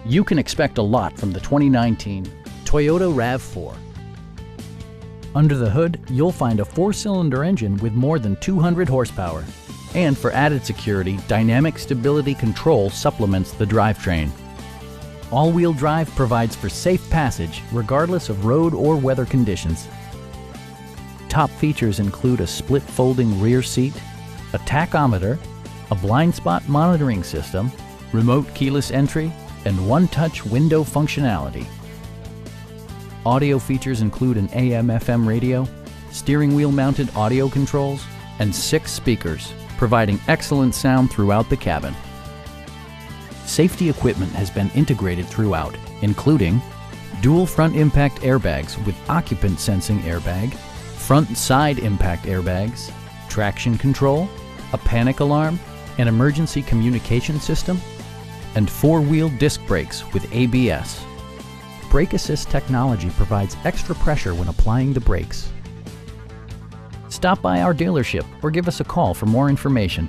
You can expect a lot from the 2019 Toyota RAV4. Under the hood, you'll find a 4-cylinder engine with more than 200 horsepower. And for added security, dynamic stability control supplements the drivetrain. All-wheel drive provides for safe passage regardless of road or weather conditions. Top features include a split folding rear seat, a tachometer, a blind spot monitoring system, remote keyless entry, and one-touch window functionality. Audio features include an AM/FM radio, steering wheel mounted audio controls, and 6 speakers, providing excellent sound throughout the cabin. Safety equipment has been integrated throughout, including dual front impact airbags with occupant sensing airbag, front and side impact airbags, traction control, a panic alarm, an emergency communication system, and 4-wheel disc brakes with ABS. Brake assist technology provides extra pressure when applying the brakes. Stop by our dealership or give us a call for more information.